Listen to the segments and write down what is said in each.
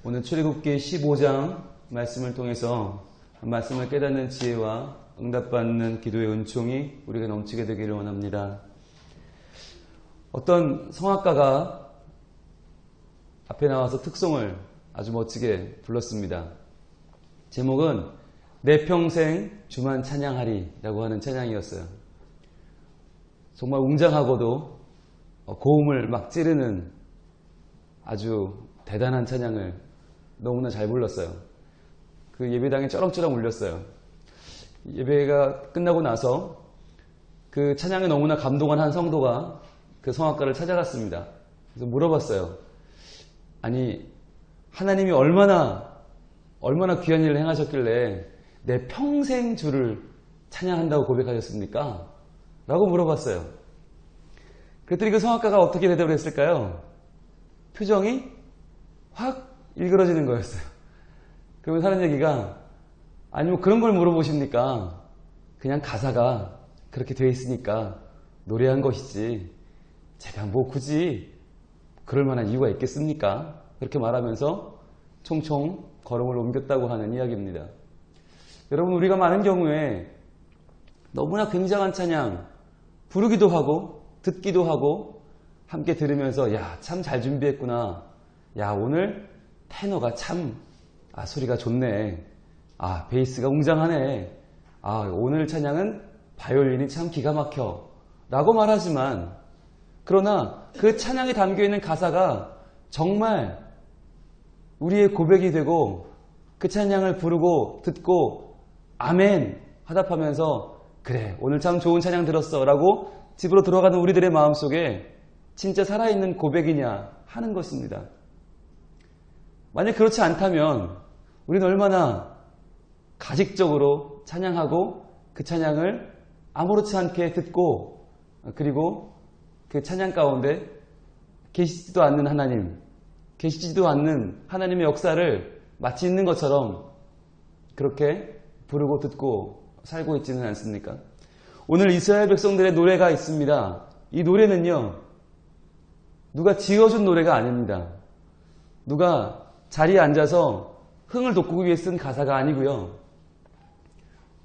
오늘 출애굽기 15장 말씀을 통해서 말씀을 깨닫는 지혜와 응답받는 기도의 은총이 우리가 넘치게 되기를 원합니다. 어떤 성악가가 앞에 나와서 특송을 아주 멋지게 불렀습니다. 제목은 내 평생 주만 찬양하리 라고 하는 찬양이었어요. 정말 웅장하고도 고음을 막 찌르는 아주 대단한 찬양을 너무나 잘 불렀어요. 그 예배당에 쩌렁쩌렁 울렸어요. 예배가 끝나고 나서 그 찬양에 너무나 감동한 한 성도가 그 성악가를 찾아갔습니다. 그래서 물어봤어요. 아니, 하나님이 얼마나 귀한 일을 행하셨길래 내 평생 주를 찬양한다고 고백하셨습니까? 라고 물어봤어요. 그랬더니 그 성악가가 어떻게 대답을 했을까요? 표정이 확 일그러지는 거였어요. 그러면서 하는 얘기가, 아니 뭐 그런 걸 물어보십니까? 그냥 가사가 그렇게 되어 있으니까 노래한 것이지 제가 뭐 굳이 그럴 만한 이유가 있겠습니까? 그렇게 말하면서 총총 걸음을 옮겼다고 하는 이야기입니다. 여러분, 우리가 많은 경우에 너무나 굉장한 찬양 부르기도 하고 듣기도 하고 함께 들으면서 야, 참 잘 준비했구나. 야, 오늘 테너가 참 소리가 좋네. 베이스가 웅장하네. 오늘 찬양은 바이올린이 참 기가 막혀. 라고 말하지만, 그러나 그 찬양에 담겨있는 가사가 정말 우리의 고백이 되고 그 찬양을 부르고 듣고 아멘 화답하면서 그래, 오늘 참 좋은 찬양 들었어 라고 집으로 들어가는 우리들의 마음속에 진짜 살아있는 고백이냐 하는 것입니다. 만약 그렇지 않다면 우리는 얼마나 가식적으로 찬양하고 그 찬양을 아무렇지 않게 듣고 그리고 그 찬양 가운데 계시지도 않는 하나님, 계시지도 않는 하나님의 역사를 마치 있는 것처럼 그렇게 부르고 듣고 살고 있지는 않습니까? 오늘 이스라엘 백성들의 노래가 있습니다. 이 노래는요, 누가 지어준 노래가 아닙니다. 누가 자리에 앉아서 흥을 돋구기 위해 쓴 가사가 아니고요.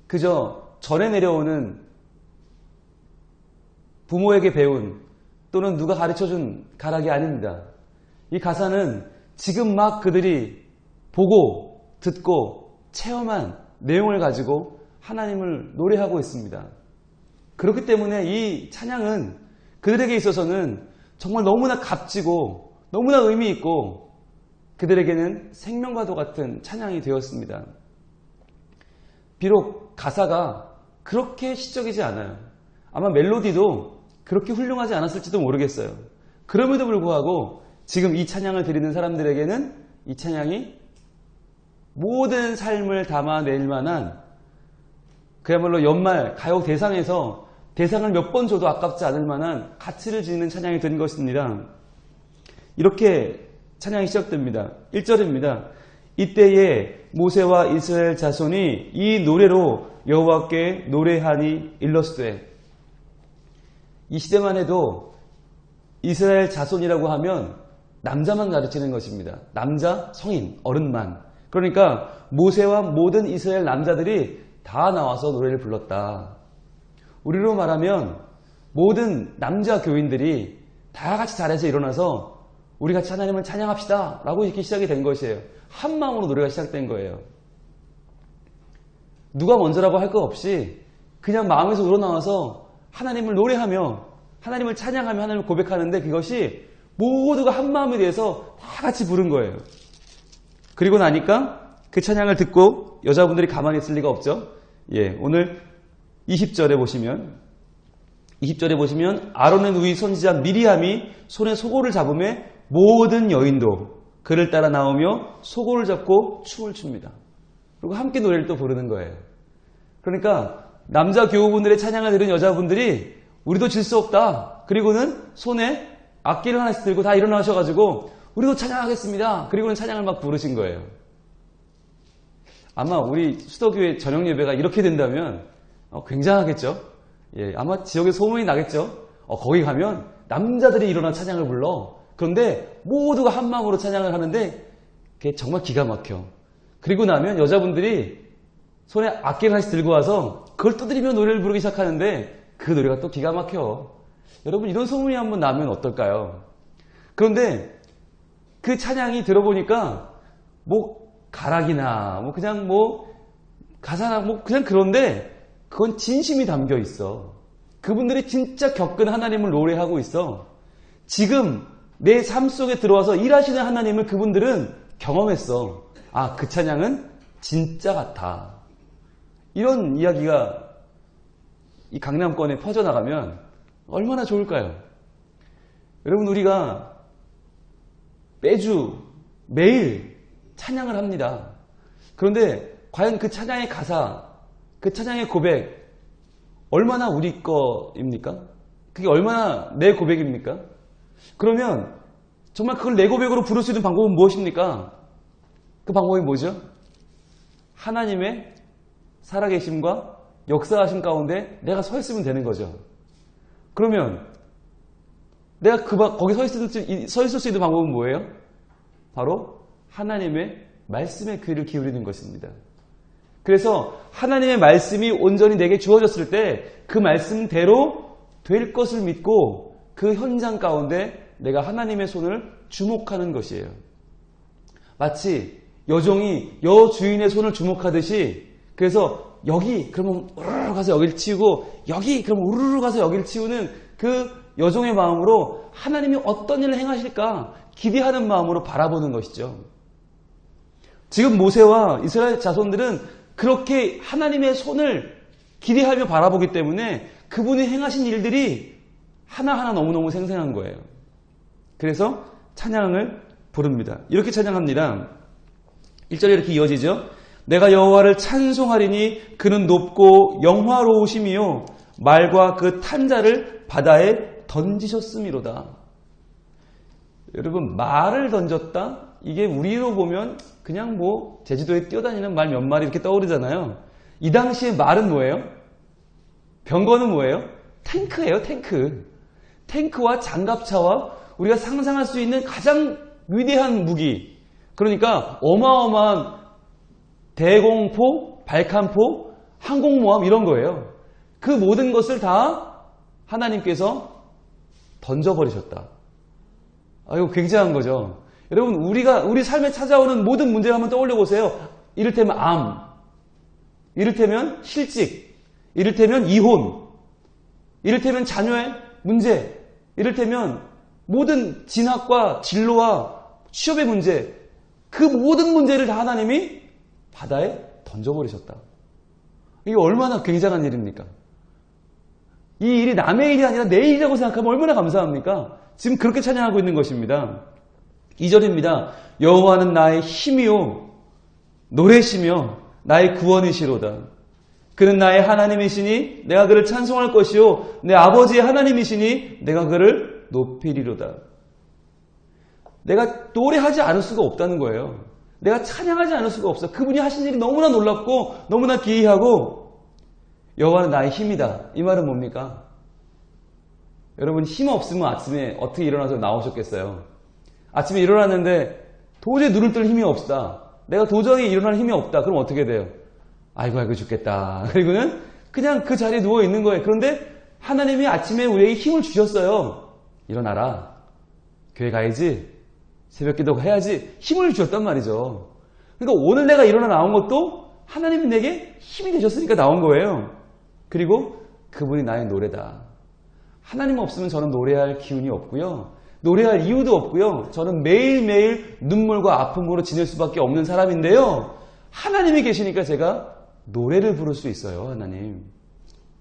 그저 절에 내려오는 부모에게 배운 또는 누가 가르쳐준 가락이 아닙니다. 이 가사는 지금 막 그들이 보고 듣고 체험한 내용을 가지고 하나님을 노래하고 있습니다. 그렇기 때문에 이 찬양은 그들에게 있어서는 정말 너무나 값지고 너무나 의미 있고 그들에게는 생명과도 같은 찬양이 되었습니다. 비록 가사가 그렇게 시적이지 않아요. 아마 멜로디도 그렇게 훌륭하지 않았을지도 모르겠어요. 그럼에도 불구하고 지금 이 찬양을 드리는 사람들에게는 이 찬양이 모든 삶을 담아낼 만한 그야말로 연말 가요 대상에서 대상을 몇 번 줘도 아깝지 않을 만한 가치를 지니는 찬양이 된 것입니다. 이렇게 찬양이 시작됩니다. 1절입니다. 이때에 모세와 이스라엘 자손이 이 노래로 여호와께 노래하니 일러스되. 이 시대만 해도 이스라엘 자손이라고 하면 남자만 가르치는 것입니다. 남자, 성인, 어른만. 그러니까 모세와 모든 이스라엘 남자들이 다 나와서 노래를 불렀다. 우리로 말하면 모든 남자 교인들이 다 같이 자리에서 일어나서 우리 같이 하나님을 찬양합시다 라고 이렇게 시작이 된 것이에요. 한 마음으로 노래가 시작된 거예요. 누가 먼저라고 할 것 없이 그냥 마음에서 우러나와서 하나님을 노래하며 하나님을 찬양하며 하나님을 고백하는데 그것이 모두가 한 마음이 돼서 다 같이 부른 거예요. 그리고 나니까 그 찬양을 듣고 여자분들이 가만히 있을 리가 없죠. 오늘 20절에 보시면 아론의 누이 선지자 미리암이 손에 소고를 잡음에 모든 여인도 그를 따라 나오며 소고를 잡고 춤을 춥니다. 그리고 함께 노래를 또 부르는 거예요. 그러니까 남자 교우분들의 찬양을 들은 여자분들이 우리도 질 수 없다. 그리고는 손에 악기를 하나씩 들고 다 일어나셔가지고 우리도 찬양하겠습니다. 그리고는 찬양을 막 부르신 거예요. 아마 우리 수도교회 저녁 예배가 이렇게 된다면 굉장하겠죠. 아마 지역에 소문이 나겠죠. 거기 가면 남자들이 일어나 찬양을 불러. 그런데 모두가 한 마음으로 찬양을 하는데 그게 정말 기가 막혀. 그리고 나면 여자분들이 손에 악기를 하나씩 들고 와서 그걸 두드리며 노래를 부르기 시작하는데 그 노래가 또 기가 막혀. 여러분 이런 소문이 한번 나면 어떨까요? 그런데 그 찬양이 들어보니까 뭐 가락이나 뭐 그냥 뭐 가사나 뭐 그냥 그런데 그건 진심이 담겨 있어. 그분들이 진짜 겪은 하나님을 노래하고 있어. 지금 내 삶 속에 들어와서 일하시는 하나님을 그분들은 경험했어. 아, 그 찬양은 진짜 같아. 이런 이야기가 이 강남권에 퍼져나가면 얼마나 좋을까요? 여러분, 우리가 매주 매일 찬양을 합니다. 그런데 과연 그 찬양의 가사, 그 찬양의 고백 얼마나 우리 거입니까? 그게 얼마나 내 고백입니까? 그러면 정말 그걸 내 고백으로 부를 수 있는 방법은 무엇입니까? 그 방법이 뭐죠? 하나님의 살아계심과 역사하심 가운데 내가 서 있으면 되는 거죠. 그러면 내가 거기 서 있을 수 있는 방법은 뭐예요? 바로 하나님의 말씀에 귀를 기울이는 것입니다. 그래서 하나님의 말씀이 온전히 내게 주어졌을 때 그 말씀대로 될 것을 믿고 그 현장 가운데 내가 하나님의 손을 주목하는 것이에요. 마치 여종이 여주인의 손을 주목하듯이, 그래서 여기 그러면 우르르 가서 여기를 치우고 여기 그러면 우르르 가서 여기를 치우는 그 여종의 마음으로 하나님이 어떤 일을 행하실까 기대하는 마음으로 바라보는 것이죠. 지금 모세와 이스라엘 자손들은 그렇게 하나님의 손을 기대하며 바라보기 때문에 그분이 행하신 일들이 하나하나 너무너무 생생한 거예요. 그래서 찬양을 부릅니다. 이렇게 찬양합니다. 1절에 이렇게 이어지죠. 내가 여호와를 찬송하리니 그는 높고 영화로우심이요 말과 그 탄자를 바다에 던지셨음이로다. 여러분, 말을 던졌다? 이게 우리로 보면 그냥 뭐 제주도에 뛰어다니는 말 몇 마리 이렇게 떠오르잖아요. 이 당시에 말은 뭐예요? 병거는 뭐예요? 탱크예요, 탱크. 탱크와 장갑차와 우리가 상상할 수 있는 가장 위대한 무기. 그러니까 어마어마한 대공포, 발칸포, 항공모함 이런 거예요. 그 모든 것을 다 하나님께서 던져버리셨다. 이거 굉장한 거죠. 여러분, 우리 삶에 찾아오는 모든 문제를 한번 떠올려 보세요. 이를테면 암, 이를테면 실직, 이를테면 이혼, 이를테면 자녀의 문제, 이를테면 모든 진학과 진로와 취업의 문제, 그 모든 문제를 다 하나님이 바다에 던져버리셨다. 이게 얼마나 굉장한 일입니까? 이 일이 남의 일이 아니라 내 일이라고 생각하면 얼마나 감사합니까? 지금 그렇게 찬양하고 있는 것입니다. 2절입니다. 여호와는 나의 힘이요 노래시며 나의 구원이시로다. 그는 나의 하나님이시니 내가 그를 찬송할 것이요 내 아버지의 하나님이시니 내가 그를 높이리로다. 내가 노래하지 않을 수가 없다는 거예요. 내가 찬양하지 않을 수가 없어. 그분이 하신 일이 너무나 놀랍고 너무나 기이하고 여호와는 나의 힘이다. 이 말은 뭡니까? 여러분, 힘 없으면 아침에 어떻게 일어나서 나오셨겠어요? 아침에 일어났는데 도저히 눈을 뜰 힘이 없다. 내가 도저히 일어날 힘이 없다. 그럼 어떻게 돼요? 아이고 죽겠다. 그리고는 그냥 그 자리에 누워 있는 거예요. 그런데 하나님이 아침에 우리에게 힘을 주셨어요. 일어나라. 교회 가야지. 새벽 기도 해야지. 힘을 주셨단 말이죠. 그러니까 오늘 내가 일어나 나온 것도 하나님이 내게 힘이 되셨으니까 나온 거예요. 그리고 그분이 나의 노래다. 하나님 없으면 저는 노래할 기운이 없고요. 노래할 이유도 없고요. 저는 매일매일 눈물과 아픔으로 지낼 수밖에 없는 사람인데요. 하나님이 계시니까 제가 노래를 부를 수 있어요. 하나님.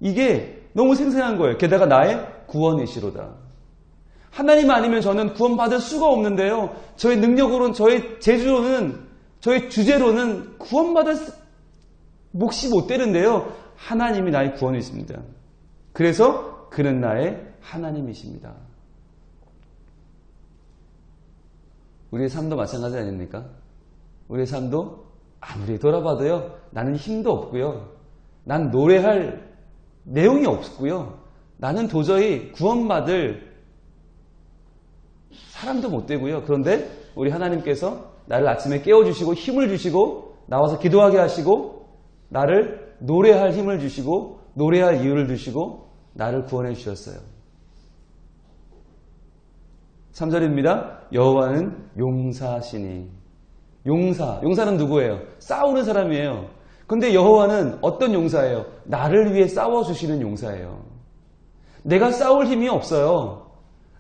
이게 너무 생생한 거예요. 게다가 나의 구원이시로다. 하나님 아니면 저는 구원받을 수가 없는데요. 저의 능력으로는, 저의 재주로는, 저의 주제로는 구원받을 몫이 못 되는데요. 하나님이 나의 구원이십니다. 그래서 그는 나의 하나님이십니다. 우리의 삶도 마찬가지 아닙니까? 우리의 삶도 아무리 돌아봐도요, 나는 힘도 없고요. 난 노래할 내용이 없고요. 나는 도저히 구원받을 사람도 못 되고요. 그런데 우리 하나님께서 나를 아침에 깨워주시고 힘을 주시고 나와서 기도하게 하시고 나를 노래할 힘을 주시고 노래할 이유를 주시고 나를 구원해 주셨어요. 3절입니다. 여호와는 용사시니. 용사는 누구예요? 싸우는 사람이에요. 근데 여호와는 어떤 용사예요? 나를 위해 싸워주시는 용사예요. 내가 싸울 힘이 없어요.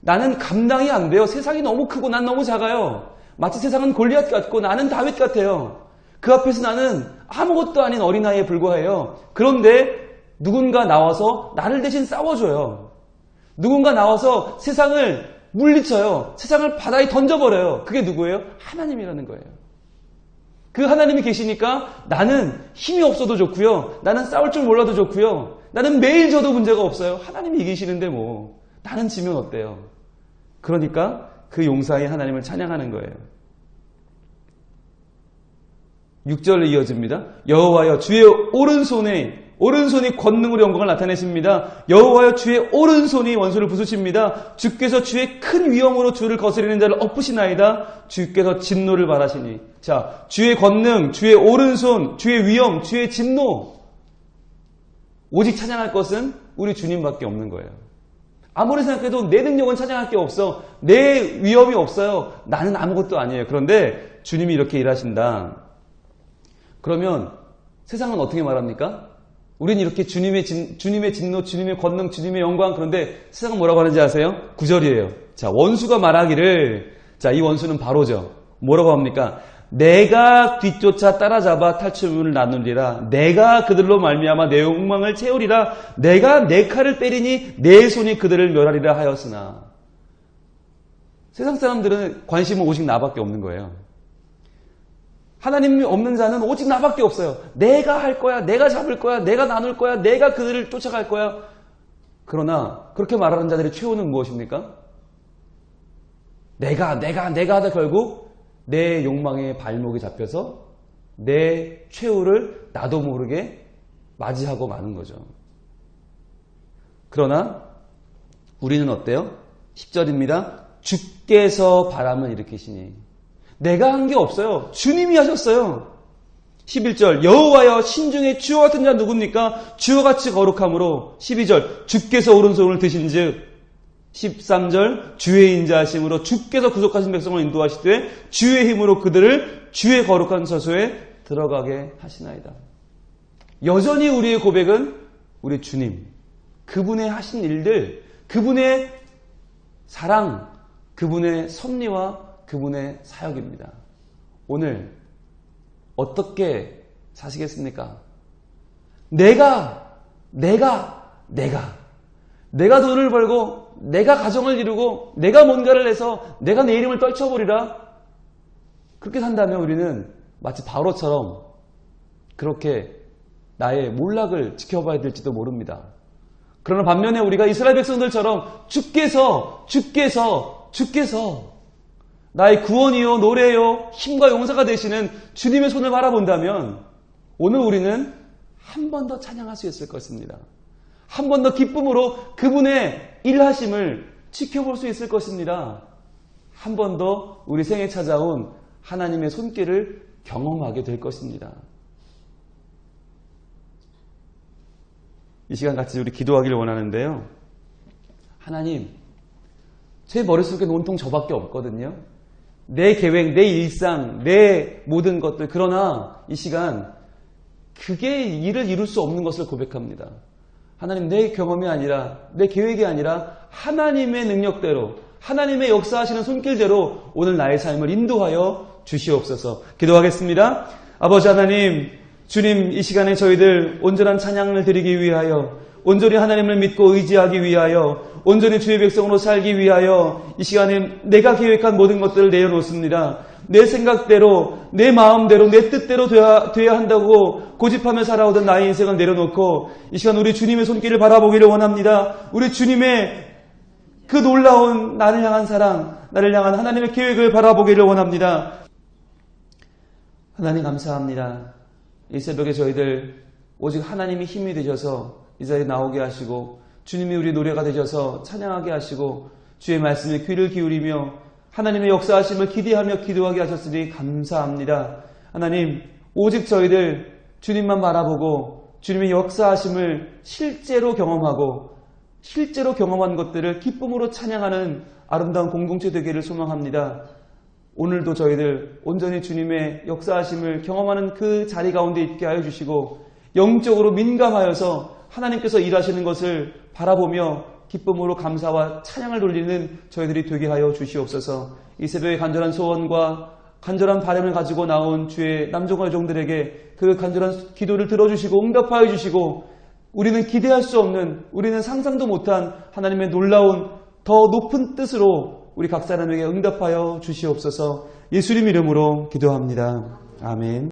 나는 감당이 안 돼요. 세상이 너무 크고 난 너무 작아요. 마치 세상은 골리앗 같고 나는 다윗 같아요. 그 앞에서 나는 아무것도 아닌 어린아이에 불과해요. 그런데 누군가 나와서 나를 대신 싸워줘요. 누군가 나와서 세상을 물리쳐요. 세상을 바다에 던져버려요. 그게 누구예요? 하나님이라는 거예요. 그 하나님이 계시니까 나는 힘이 없어도 좋고요. 나는 싸울 줄 몰라도 좋고요. 나는 매일 져도 문제가 없어요. 하나님이 이기시는데 뭐 나는 지면 어때요? 그러니까 그 용사의 하나님을 찬양하는 거예요. 6절로 이어집니다. 여호와여 주의 오른손이 권능으로 영광을 나타내십니다. 여호와여 주의 오른손이 원수를 부수십니다. 주께서 주의 큰 위엄으로 주를 거스리는 자를 엎으시나이다. 주께서 진노를 바라시니. 자, 주의 권능, 주의 오른손, 주의 위엄, 주의 진노. 오직 찬양할 것은 우리 주님밖에 없는 거예요. 아무리 생각해도 내 능력은 찬양할 게 없어. 내 위엄이 없어요. 나는 아무것도 아니에요. 그런데 주님이 이렇게 일하신다. 그러면 세상은 어떻게 말합니까? 우리는 이렇게 주님의 진노, 주님의 권능, 주님의 영광. 그런데 세상은 뭐라고 하는지 아세요? 9절이에요. 자, 원수가 말하기를, 자, 이 원수는 바로죠. 뭐라고 합니까? 내가 뒤쫓아 따라잡아 탈출문을 나누리라. 내가 그들로 말미암아 내 욕망을 채우리라. 내가 내 칼을 때리니 내 손이 그들을 멸하리라 하였으나. 세상 사람들은 관심은 오직 나밖에 없는 거예요. 하나님이 없는 자는 오직 나밖에 없어요. 내가 할 거야, 내가 잡을 거야, 내가 나눌 거야, 내가 그들을 쫓아갈 거야. 그러나 그렇게 말하는 자들의 최후는 무엇입니까? 내가 하다 결국 내 욕망의 발목이 잡혀서 내 최후를 나도 모르게 맞이하고 마는 거죠. 그러나 우리는 어때요? 10절입니다. 주께서 바람을 일으키시니. 내가 한 게 없어요. 주님이 하셨어요. 11절 여호와여 신중에 주와 같은 자 누굽니까? 주와 같이 거룩함으로. 12절 주께서 오른손을 드신즉. 13절 주의 인자하심으로 주께서 구속하신 백성을 인도하시되 주의 힘으로 그들을 주의 거룩한 처소에 들어가게 하시나이다. 여전히 우리의 고백은 우리 주님, 그분의 하신 일들, 그분의 사랑, 그분의 섭리와 그분의 사역입니다. 오늘 어떻게 사시겠습니까? 내가 돈을 벌고 내가 가정을 이루고 내가 뭔가를 해서 내가 내 이름을 떨쳐버리라. 그렇게 산다면 우리는 마치 바로처럼 그렇게 나의 몰락을 지켜봐야 될지도 모릅니다. 그러나 반면에 우리가 이스라엘 백성들처럼 주께서 나의 구원이요 노래요 힘과 용사가 되시는 주님의 손을 바라본다면 오늘 우리는 한 번 더 찬양할 수 있을 것입니다. 한 번 더 기쁨으로 그분의 일하심을 지켜볼 수 있을 것입니다. 한 번 더 우리 생에 찾아온 하나님의 손길을 경험하게 될 것입니다. 이 시간 같이 우리 기도하기를 원하는데요. 하나님, 제 머릿속에 온통 저밖에 없거든요. 내 계획, 내 일상, 내 모든 것들. 그러나 이 시간 그게 일을 이룰 수 없는 것을 고백합니다. 하나님, 내 경험이 아니라 내 계획이 아니라 하나님의 능력대로 하나님의 역사하시는 손길대로 오늘 나의 삶을 인도하여 주시옵소서. 기도하겠습니다. 아버지 하나님, 주님 이 시간에 저희들 온전한 찬양을 드리기 위하여 온전히 하나님을 믿고 의지하기 위하여 온전히 주의 백성으로 살기 위하여 이 시간에 내가 계획한 모든 것들을 내려놓습니다. 내 생각대로 내 마음대로 내 뜻대로 돼야 한다고 고집하며 살아오던 나의 인생을 내려놓고 이 시간 우리 주님의 손길을 바라보기를 원합니다. 우리 주님의 그 놀라운 나를 향한 사랑, 나를 향한 하나님의 계획을 바라보기를 원합니다. 하나님 감사합니다. 이 새벽에 저희들 오직 하나님이 힘이 되셔서 이 자리에 나오게 하시고 주님이 우리 노래가 되셔서 찬양하게 하시고 주의 말씀에 귀를 기울이며 하나님의 역사하심을 기대하며 기도하게 하셨으니 감사합니다. 하나님, 오직 저희들 주님만 바라보고 주님의 역사하심을 실제로 경험하고 실제로 경험한 것들을 기쁨으로 찬양하는 아름다운 공동체 되기를 소망합니다. 오늘도 저희들 온전히 주님의 역사하심을 경험하는 그 자리 가운데 있게 하여 주시고 영적으로 민감하여서 하나님께서 일하시는 것을 바라보며 기쁨으로 감사와 찬양을 돌리는 저희들이 되게 하여 주시옵소서. 이 새벽에 간절한 소원과 간절한 바람을 가지고 나온 주의 남종과 여종들에게 그 간절한 기도를 들어주시고 응답하여 주시고 우리는 기대할 수 없는, 우리는 상상도 못한 하나님의 놀라운 더 높은 뜻으로 우리 각 사람에게 응답하여 주시옵소서. 예수님 이름으로 기도합니다. 아멘.